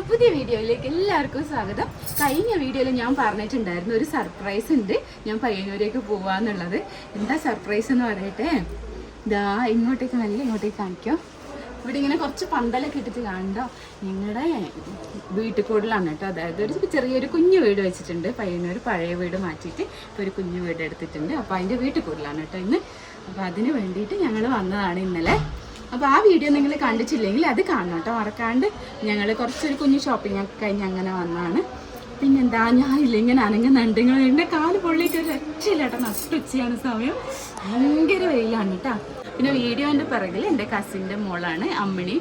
പുതിയ വീഡിയോയിലേക്ക് എല്ലാവർക്കും സ്വാഗതം. കഴിഞ്ഞ വീഡിയോയിൽ ഞാൻ പറഞ്ഞിട്ടുണ്ടായിരുന്നു ഒരു സർപ്രൈസ് ഉണ്ട്, ഞാൻ പയ്യന്നൂരേക്ക് പോവാന്നുള്ളത്. എന്താ സർപ്രൈസ് എന്ന് പറയട്ടെ, ഇതാ ഇങ്ങോട്ടേക്ക് നല്ല ഇങ്ങോട്ടേക്ക് കാണിക്കോ. ഇവിടെ ഇങ്ങനെ കുറച്ച് പന്തലൊക്കെ ഇട്ടിട്ട് കാണണ്ടോ, ഞങ്ങളുടെ വീട്ടിൽ കൂടുതലാണ് കേട്ടോ. അതായത് ഒരു ചെറിയൊരു കുഞ്ഞു വീട് വെച്ചിട്ടുണ്ട്. പയ്യന്നൂർ പഴയ വീട് മാറ്റിയിട്ട് ഇപ്പോൾ ഒരു കുഞ്ഞു വീട് എടുത്തിട്ടുണ്ട്. അപ്പോൾ അതിൻ്റെ വീട്ടിൽ കൂടുതലാണ് കേട്ടോ ഇന്ന്. അപ്പോൾ അതിന് വേണ്ടിയിട്ട് ഞങ്ങൾ വന്നതാണ് ഇന്നലെ. അപ്പോൾ ആ വീഡിയോ നിങ്ങൾ കണ്ടിട്ടില്ലെങ്കിൽ അത് കാണണം കേട്ടോ, മറക്കാണ്ട്. ഞങ്ങൾ കുറച്ചൊരു കുഞ്ഞു ഷോപ്പിംഗ് ഒക്കെ കഴിഞ്ഞ് അങ്ങനെ വന്നതാണ്. പിന്നെന്താ, ഞാനില്ല ഇങ്ങനെ അനങ്ങുന്നുണ്ട്. നിങ്ങൾ എൻ്റെ കാല് പൊള്ളിയിട്ട് ഒരു രക്ഷയില്ല കേട്ടോ. നട്ടുച്ചയാണ് സമയം, ഭയങ്കര വെയിലാണ് കേട്ടോ. പിന്നെ വീഡിയോൻ്റെ പിറകിൽ എൻ്റെ കസിൻ്റെ മോളാണ് അമ്മിണി.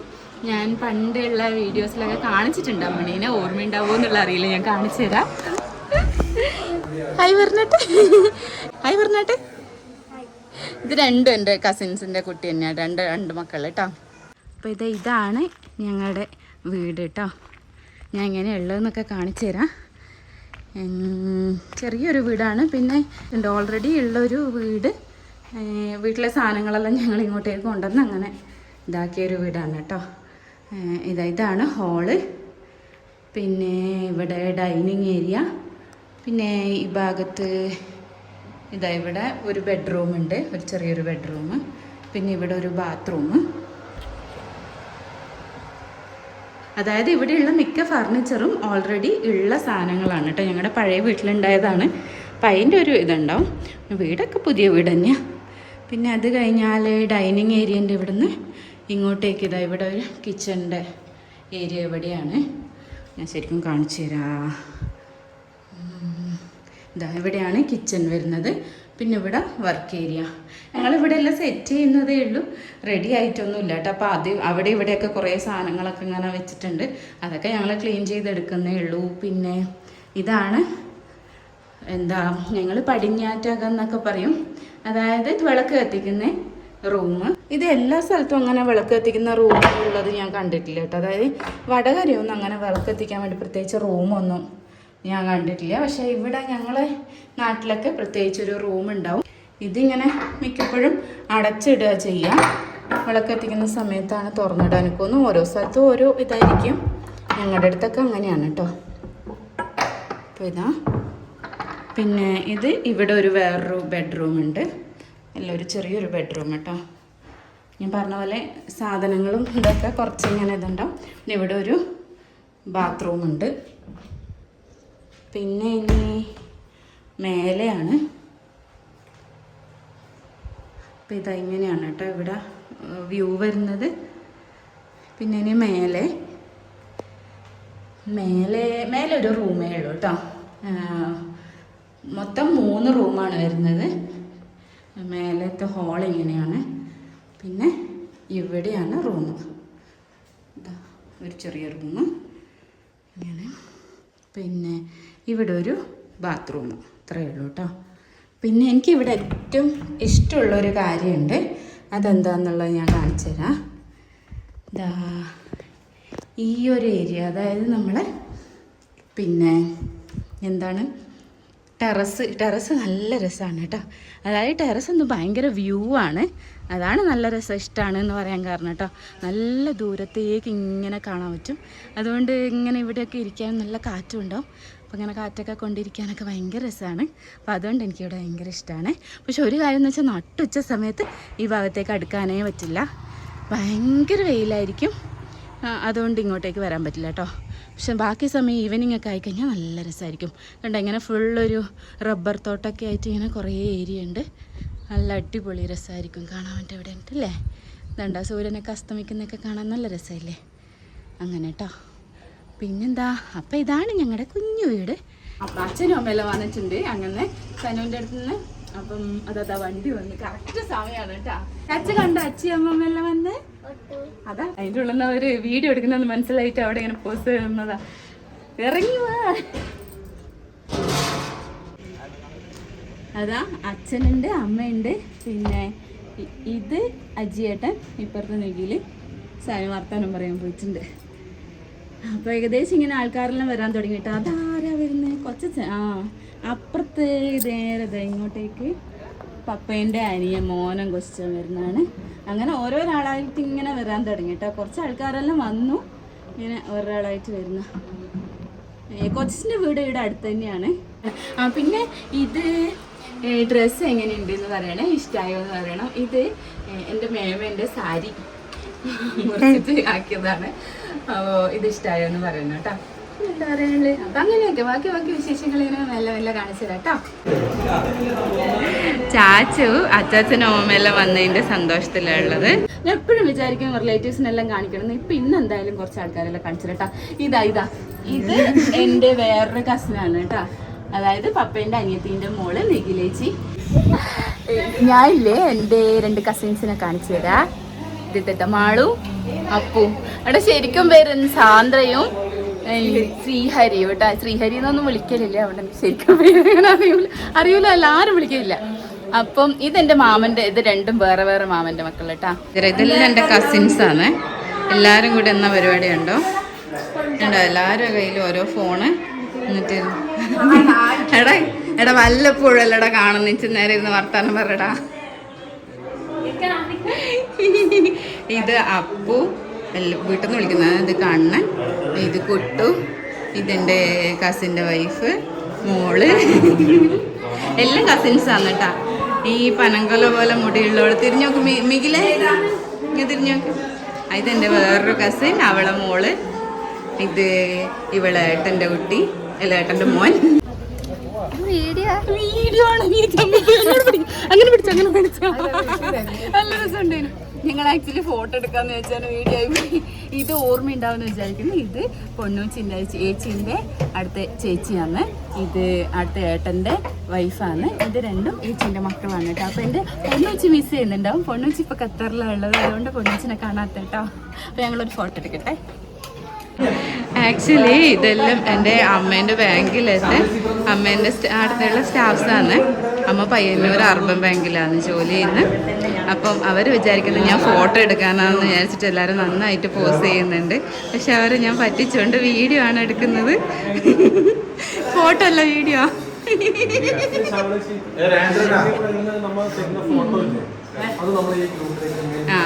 ഞാൻ പണ്ടുള്ള വീഡിയോസിലൊക്കെ കാണിച്ചിട്ടുണ്ട് അമ്മിണീനെ. ഓർമ്മയുണ്ടാവുമോ എന്നുള്ള അറിയില്ല, ഞാൻ കാണിച്ചു തരാം. ഹായ് പറഞ്ഞിട്ട്, ഹായ് പറഞ്ഞിട്ട്. ഇത് രണ്ടും എൻ്റെ കസിൻസിൻ്റെ കുട്ടി തന്നെയാണ്, രണ്ട് മക്കൾ കേട്ടോ. അപ്പോൾ ഇതാണ് ഞങ്ങളുടെ വീട് കേട്ടോ. ഞാൻ എങ്ങനെയുള്ളതെന്നൊക്കെ കാണിച്ചു തരാം. ചെറിയൊരു വീടാണ്. പിന്നെ എൻ്റെ ഓൾറെഡി ഉള്ളൊരു വീട്, വീട്ടിലെ സാധനങ്ങളെല്ലാം ഞങ്ങൾ ഇങ്ങോട്ടേക്ക് കൊണ്ടുവന്ന് അങ്ങനെ ഇതാക്കിയൊരു വീടാണ് കേട്ടോ. ഇതാണ് ഹോള്. പിന്നെ ഇവിടെ ഡൈനിങ് ഏരിയ. പിന്നെ ഈ ഭാഗത്ത് ഇവിടെ ഒരു ബെഡ്റൂം ഉണ്ട്, ഒരു ചെറിയൊരു ബെഡ്റൂം. പിന്നെ ഇവിടെ ഒരു ബാത്റൂം. അതായത് ഇവിടെയുള്ള മിക്ക ഫർണിച്ചറും ഓൾറെഡി ഉള്ള സാധനങ്ങളാണ് കേട്ടോ. ഞങ്ങളുടെ പഴയ വീട്ടിലുണ്ടായതാണ്. അപ്പം അതിൻ്റെ ഒരു ഇതുണ്ടാവും. വീടൊക്കെ പുതിയ വീട് തന്നെയാണ്. പിന്നെ അത് കഴിഞ്ഞാൽ ഡൈനിങ് ഏരിയൻ്റെ ഇവിടുന്ന് ഇങ്ങോട്ടേക്ക് ഇവിടെ ഒരു കിച്ചണിൻ്റെ ഏരിയ ഇവിടെയാണ്. ഞാൻ ശരിക്കും കാണിച്ചു തരാം. ഇവിടെയാണ് കിച്ചൺ വരുന്നത്. പിന്നെ ഇവിടെ വർക്ക് ഏരിയ. ഞങ്ങളിവിടെ എല്ലാം സെറ്റ് ചെയ്യുന്നതേ ഉള്ളൂ, റെഡി ആയിട്ടൊന്നുമില്ല കേട്ടോ. അപ്പോൾ അവിടെ ഇവിടെയൊക്കെ കുറേ സാധനങ്ങളൊക്കെ ഇങ്ങനെ വെച്ചിട്ടുണ്ട്. അതൊക്കെ ഞങ്ങൾ ക്ലീൻ ചെയ്തെടുക്കുന്നേ ഉള്ളൂ. പിന്നെ ഇതാണ് ഞങ്ങൾ പടിഞ്ഞാറ്റകം എന്നൊക്കെ പറയും. അതായത് വിളക്ക് കത്തിക്കുന്ന റൂം. ഇത് എല്ലാ സ്ഥലത്തും അങ്ങനെ വിളക്ക് കത്തിക്കുന്ന റൂമുള്ളത് ഞാൻ കണ്ടിട്ടില്ല കേട്ടോ. അതായത് വടകരയൊന്നും അങ്ങനെ വിളക്ക് കത്തിക്കാൻ വേണ്ടി പ്രത്യേകിച്ച് റൂമൊന്നും ഞാൻ കണ്ടിട്ടില്ല. പക്ഷേ ഇവിടെ ഞങ്ങളെ നാട്ടിലൊക്കെ പ്രത്യേകിച്ചൊരു റൂം ഉണ്ടാവും. ഇതിങ്ങനെ മിക്കപ്പോഴും അടച്ചിടുക ചെയ്യുക. വിളക്കെത്തിക്കുന്ന സമയത്താണ് തുറന്നിടാനൊക്കെ. ഓരോ സ്ഥലത്തും ഓരോ ഇതായിരിക്കും. ഞങ്ങളുടെ അടുത്തൊക്കെ അങ്ങനെയാണ് കേട്ടോ. അപ്പോൾ പിന്നെ ഇവിടെ ഒരു വേറൊരു ബെഡ്റൂം ഉണ്ട്. ഒരു ചെറിയൊരു ബെഡ്റൂം കേട്ടോ. ഞാൻ പറഞ്ഞ പോലെ സാധനങ്ങളും ഇതൊക്കെ കുറച്ച് ഇങ്ങനെ ഇതുണ്ടാവും. പിന്നെ ഇവിടെ ഒരു ബാത്റൂം ഉണ്ട്. പിന്നെ ഇനി മേലെയാണ്. അപ്പോൾ ഇങ്ങനെയാണ് കേട്ടോ ഇവിടെ വ്യൂ വരുന്നത്. പിന്നെ ഇനി മേലെ ഒരു റൂമേ ഉള്ളൂ കേട്ടോ. മൊത്തം 3 റൂമാണ് വരുന്നത്. മേലത്തെ ഹോൾ ഇങ്ങനെയാണ്. പിന്നെ ഇവിടെയാണ് റൂം. ഒരു ചെറിയ റൂം ഇങ്ങനെ. പിന്നെ ഇവിടെ ഒരു ബാത്റൂം. ഇത്രയേ ഉള്ളൂ കേട്ടോ. പിന്നെ എനിക്കിവിടെ ഏറ്റവും ഇഷ്ടമുള്ളൊരു കാര്യമുണ്ട്. അതെന്താണെന്നുള്ളത് ഞാൻ കാണിച്ചു തരാം. ഈ ഒരു ഏരിയ, അതായത് നമ്മളെ പിന്നെ ടെറസ് നല്ല രസമാണ് കേട്ടോ. അതായത് ടെറസ് ഒന്ന് ഭയങ്കര വ്യൂ ആണ്. അതാണ് നല്ല രസം, ഇഷ്ടമാണ് എന്ന് പറയാൻ കാരണം കേട്ടോ. നല്ല ദൂരത്തേക്ക് ഇങ്ങനെ കാണാൻ പറ്റും. അതുകൊണ്ട് ഇങ്ങനെ ഇവിടെയൊക്കെ ഇരിക്കാൻ നല്ല കാറ്റും ഉണ്ടാവും. അപ്പോൾ ഇങ്ങനെ കാറ്റൊക്കെ കൊണ്ടിരിക്കാനൊക്കെ ഭയങ്കര രസമാണ്. അപ്പോൾ അതുകൊണ്ട് എനിക്കിവിടെ ഭയങ്കര ഇഷ്ടമാണ്. പക്ഷെ ഒരു കാര്യം എന്ന് വെച്ചാൽ നട്ടുച്ച സമയത്ത് ഈ ഭാഗത്തേക്ക് അടുക്കാനേ പറ്റില്ല, ഭയങ്കര വെയിലായിരിക്കും. അതുകൊണ്ട് ഇങ്ങോട്ടേക്ക് വരാൻ പറ്റില്ല കേട്ടോ. പക്ഷെ ബാക്കി സമയം ഈവനിങ് ഒക്കെ ആയിക്കഴിഞ്ഞാൽ നല്ല രസമായിരിക്കും. കണ്ടോ, ഇങ്ങനെ ഫുള്ളൊരു റബ്ബർ തോട്ടമൊക്കെ ആയിട്ട് ഇങ്ങനെ കുറേ ഏരിയ ഉണ്ട്. നല്ല അടിപൊളി രസമായിരിക്കും കാണാൻ വേണ്ടി ഇവിടെ ഉണ്ടല്ലേ. ഇതുണ്ടോ, സൂര്യനൊക്കെ അസ്തമിക്കുന്നതൊക്കെ കാണാൻ നല്ല രസമില്ലേ. അങ്ങനെ കേട്ടോ. പിന്നെന്താ, അപ്പം ഇതാണ് ഞങ്ങളുടെ കുഞ്ഞു വീട്. അപ്പം അച്ഛനും അമ്മയെല്ലാം വന്നിട്ടുണ്ട് അങ്ങനെ സനുവിൻ്റെ അടുത്ത് നിന്ന്. അപ്പം അതാ വണ്ടി വന്ന് കറക്റ്റ് സമയമാണ് കേട്ടോ. അച്ഛൻ കണ്ടോ അച്ഛനും അമ്മയെല്ലാം വന്ന്? അതാ അതിൻ്റെ ഉള്ളിൽ നിന്ന് ഒരു വീഡിയോ എടുക്കുന്നതെന്ന് മനസ്സിലായിട്ട് അവിടെ ഇങ്ങനെ പോസ്റ്റ് ചെയ്യുന്നതാ. ഇറങ്ങി വാ. അതാ അച്ഛനുണ്ട്, അമ്മയുണ്ട്. പിന്നെ ഇത് അജിയേട്ടൻ ഇപ്പുറത്തെ നെഗിയിൽ സാരി വർത്താനം പറയാൻ പോയിട്ടുണ്ട്. അപ്പോൾ ഏകദേശം ഇങ്ങനെ ആൾക്കാരെല്ലാം വരാൻ തുടങ്ങിയിട്ട്. അതാരാ വരുന്നത്? കൊച്ച അപ്പുറത്ത് നേരെ ഇങ്ങോട്ടേക്ക് പപ്പേൻ്റെ അനിയൻ മോനും കൊച്ചും വരുന്നതാണ്. അങ്ങനെ ഓരോരാളായിട്ട് ഇങ്ങനെ വരാൻ തുടങ്ങി കേട്ടോ. കുറച്ച് ആൾക്കാരെല്ലാം വന്നു. ഇങ്ങനെ ഒരാളായിട്ട് വരുന്ന കൊച്ചിൻ്റെ വീട് ഇവിടെ അടുത്ത് തന്നെയാണ്. പിന്നെ ഇത് ഡ്രസ്സ് എങ്ങനെയുണ്ട് എന്ന് പറയണേ, ഇഷ്ടമായോ എന്ന് പറയണം. ഇത് എൻ്റെ മേമേൻ്റെ സാരി മുറിച്ചിട്ട് ആക്കിയതാണ്. അപ്പോൾ ഇത് ഇഷ്ടമായോ എന്ന് പറയണം കേട്ടോ. എന്താ പറയുള്ളൂ. അപ്പം അങ്ങനെയൊക്കെ ബാക്കി വിശേഷങ്ങൾ ഇങ്ങനെ മെല്ലെ മെല്ലെ കാണിച്ചു തരാം കേട്ടോ. ചാച്ചു അച്ചാച്ചനും അമ്മയെല്ലാം വന്നതിൻ്റെ സന്തോഷത്തിലുള്ളത്. ഞാൻ എപ്പോഴും വിചാരിക്കും റിലേറ്റീവ്സിനെല്ലാം കാണിക്കണം. ഇപ്പം ഇന്ന് എന്തായാലും കുറച്ച് ആൾക്കാരെല്ലാം കാണിച്ചു കേട്ടോ. ഇത് എൻ്റെ വേറൊരു കസിനാണ് കേട്ടോ. അതായത് പപ്പേൻ്റെ അനിയത്തിൻ്റെ മോള് നിഖിലേച്ചി. ഞാനില്ലേ എൻ്റെ 2 കസിൻസിനെ കാണിച്ചു തരാം. ഇത് മാളു അപ്പു. അവിടെ ശരിക്കും പേര് സാന്ദ്രയും ശ്രീഹരിയും കേട്ടോ. ശ്രീഹരി എന്നൊന്നും വിളിക്കലില്ല, അവിടെ ശരിക്കും പേര് അറിയൂല, എല്ലാവരും വിളിക്കലില്ല. അപ്പം ഇതെന്റെ മാമന്റെ, ഇത് രണ്ടും വേറെ വേറെ മാമന്റെ മക്കൾ കേട്ടാ. ഇതെല്ലാം എൻ്റെ കസിൻസ് ആണ്. എല്ലാരും കൂടെ എന്ന പരിപാടി ഉണ്ടോ? എല്ലാവരുടെ കയ്യിലും ഓരോ ഫോണ്. എന്നിട്ട് എടാ വല്ലപ്പോഴല്ലടാ കാണുന്ന നേരെ ഇരുന്ന് വർത്താനം പറയടാ. ഇത് അപ്പു വീട്ടിൽ നിന്ന് വിളിക്കുന്നത്. ഇത് കണ്ണൻ, ഇത് കുട്ടു, ഇതെൻ്റെ കസിൻ്റെ വൈഫ്, മോള്, എല്ലാം കസിൻസാണ് കേട്ടാ. ഈ പനങ്കൊല പോലെ മുടിയുള്ളവള് തിരിഞ്ഞു നോക്കും. മികിലേ ഇങ്ങനെ തിരിഞ്ഞു നോക്കും. ഇതെൻ്റെ വേറൊരു കസിൻ, അവളെ മോള്. ഇത് ഇവളെ ഏട്ടൻ്റെ കുട്ടി, അല്ല ഏട്ടൻ്റെ മോൻ. വീഡിയോ ആണ്. അങ്ങനെ പിടിച്ചോ നല്ല രസമുണ്ടായിരുന്നു. ഞങ്ങൾ ആക്ച്വലി ഫോട്ടോ എടുക്കാന്ന് വെച്ചാൽ വീഡിയോ ആയി. ഇത് ഓർമ്മയുണ്ടാവുമെന്ന് വിചാരിക്കുന്നു. ഇത് പൊന്നൂച്ചിൻ്റെ ഏച്ചീൻ്റെ അടുത്ത ചേച്ചിയാണ്. ഇത് അടുത്ത ഏട്ടൻ്റെ വൈഫാണ്. ഇത് രണ്ടും ഏച്ചീൻ്റെ മക്കളാണ് കേട്ടോ. അപ്പോൾ എൻ്റെ പൊന്നൂച്ചി മിസ് ചെയ്യുന്നുണ്ടാവും. പൊന്നൂച്ചി ഇപ്പോൾ ഖത്തറിലാണ് ഉള്ളത്, അതുകൊണ്ട് പൊന്നൂച്ചിനെ കാണാത്ത കേട്ടോ. അപ്പോൾ ഞങ്ങളൊരു ഫോട്ടോ എടുക്കട്ടെ. ആക്ച്വലി ഇതെല്ലാം എൻ്റെ അമ്മേൻ്റെ ബാങ്കിലത്തെ അമ്മേൻ്റെ അടുത്തുള്ള സ്റ്റാഫ്സാണ്. അമ്മ പയ്യന്നൂർ അർബൻ ബാങ്കിലാണ് ജോലി ചെയ്യുന്നത്. അപ്പം അവർ വിചാരിക്കുന്നത് ഞാൻ ഫോട്ടോ എടുക്കാനാണെന്ന് വിചാരിച്ചിട്ട് എല്ലാവരും നന്നായിട്ട് പോസ് ചെയ്യുന്നുണ്ട്. പക്ഷെ അവരെ ഞാൻ പറ്റിച്ചുകൊണ്ട് വീഡിയോ ആണ് എടുക്കുന്നത്. ഫോട്ടോ അല്ല, വീഡിയോ.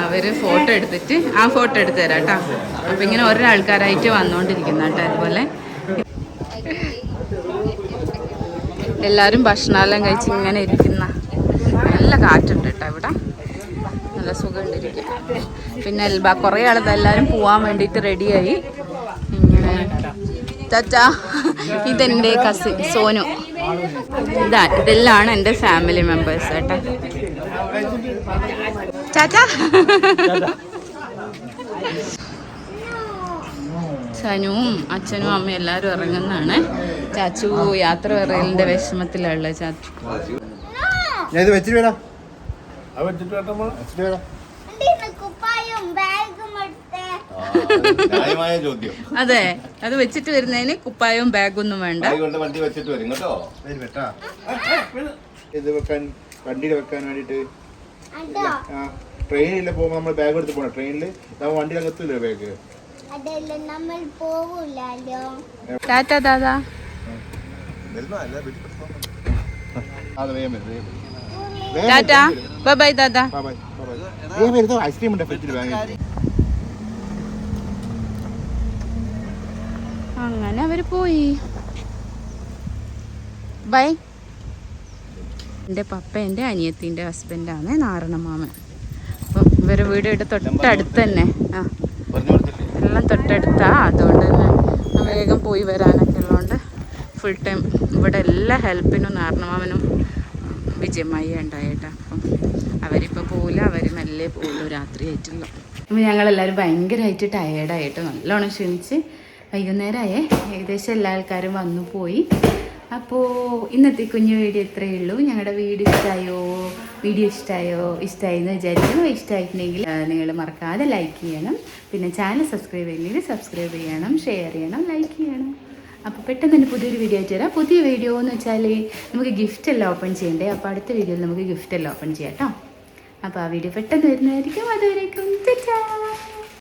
അവര് ഫോട്ടോ എടുത്തിട്ട് ആ ഫോട്ടോ എടുത്തു തരാം കേട്ടോ. അപ്പൊ ഇങ്ങനെ ഓരോ ആൾക്കാരായിട്ട് വന്നോണ്ടിരിക്കുന്ന കേട്ടോ. അതുപോലെ എല്ലാരും ഭക്ഷണമെല്ലാം കഴിച്ച് ഇങ്ങനെ ഇരിക്കുന്ന. നല്ല കാറ്റുണ്ട് കേട്ടോ ഇവിടെ, നല്ല സുഖമുണ്ടിരിക്കും. പിന്നെ കുറേ ആളെല്ലാരും പോവാൻ വേണ്ടിയിട്ട് റെഡിയായി ഇങ്ങനെ. ചാച്ചാ ഇതെൻ്റെ കസിൻ സോനു. ഇതെല്ലാം എൻ്റെ ഫാമിലി മെമ്പേഴ്സ് കേട്ടോ. ചാച്ചാ സനുവും അച്ഛനും അമ്മയും എല്ലാവരും ഇറങ്ങുന്നതാണ്. ചാച്ചു യാത്ര പറയലിന്റെ വിഷമത്തിലുള്ള ചാച്ചു. അതെ, അത് വെച്ചിട്ട് വരുന്നതിന് കുപ്പായവും ബാഗൊന്നും വേണ്ട. വണ്ടിയിൽ വെക്കാൻ വേണ്ടിട്ട് ട്രെയിനിൽ പോകുമ്പോ നമ്മൾ ബാഗ് എടുത്ത് പോണം. ട്രെയിനിൽ വണ്ടിയിൽ അങ്ങെത്തില്ലേ ബാഗ്. ടാറ്റാ ദാദാ. ടാറ്റാ ബൈ ബൈ ദാദാ. ഐസ്ക്രീം ഉണ്ട് ഫ്രിഡ്ജിൽ. അങ്ങനെ അവര് പോയി. ബൈ. എൻ്റെ പപ്പ എൻ്റെ അനിയത്തിൻ്റെ ഹസ്ബൻഡാണ് നാരണമാമൻ. അപ്പം ഇവരെ വീട് ഇവിടെ തൊട്ടടുത്ത് തന്നെ. ആ, എല്ലാം തൊട്ടടുത്താ. അതുകൊണ്ട് തന്നെ വേഗം പോയി വരാനൊക്കെ ഉള്ളതുകൊണ്ട് ഫുൾ ടൈം ഇവിടെ എല്ലാ ഹെൽപ്പിനും നാരണമാമനും വിജയമായി ഉണ്ടായിട്ടാ. അപ്പം അവരിപ്പോൾ പോകില്ല, അവർ മെല്ലെ പോകുള്ളൂ രാത്രി ആയിട്ടുള്ള. അപ്പം ഞങ്ങളെല്ലാവരും ഭയങ്കരമായിട്ട് ടയേർഡായിട്ട് നല്ലോണം ക്ഷണിച്ച് വൈകുന്നേരമായേ. ഏകദേശം എല്ലാ ആൾക്കാരും വന്നു പോയി. അപ്പോൾ ഇന്നത്തെ കുഞ്ഞു വീഡിയോ ഇത്രയേ ഉള്ളൂ. ഞങ്ങളുടെ വീഡിയോ ഇഷ്ടമായി എന്ന് വിചാരിക്കുന്നു. ഇഷ്ടമായിട്ടുണ്ടെങ്കിൽ നിങ്ങൾ മറക്കാതെ ലൈക്ക് ചെയ്യണം. പിന്നെ ചാനൽ സബ്സ്ക്രൈബ് ചെയ്യില്ലെങ്കിൽ സബ്സ്ക്രൈബ് ചെയ്യണം, ഷെയർ ചെയ്യണം, ലൈക്ക് ചെയ്യണം. അപ്പോൾ പെട്ടെന്ന് തന്നെ പുതിയൊരു വീഡിയോ ആയിട്ട് വരാം. പുതിയ വീഡിയോ എന്ന് വെച്ചാൽ നമുക്ക് ഗിഫ്റ്റ് എല്ലാം ഓപ്പൺ ചെയ്യണ്ടേ. അപ്പോൾ അടുത്ത വീഡിയോയിൽ നമുക്ക് ഗിഫ്റ്റ് എല്ലാം ഓപ്പൺ ചെയ്യാം കേട്ടോ. അപ്പോൾ ആ വീഡിയോ പെട്ടെന്ന് വരുന്നതായിരിക്കും. അതുവരേക്കും ചാ.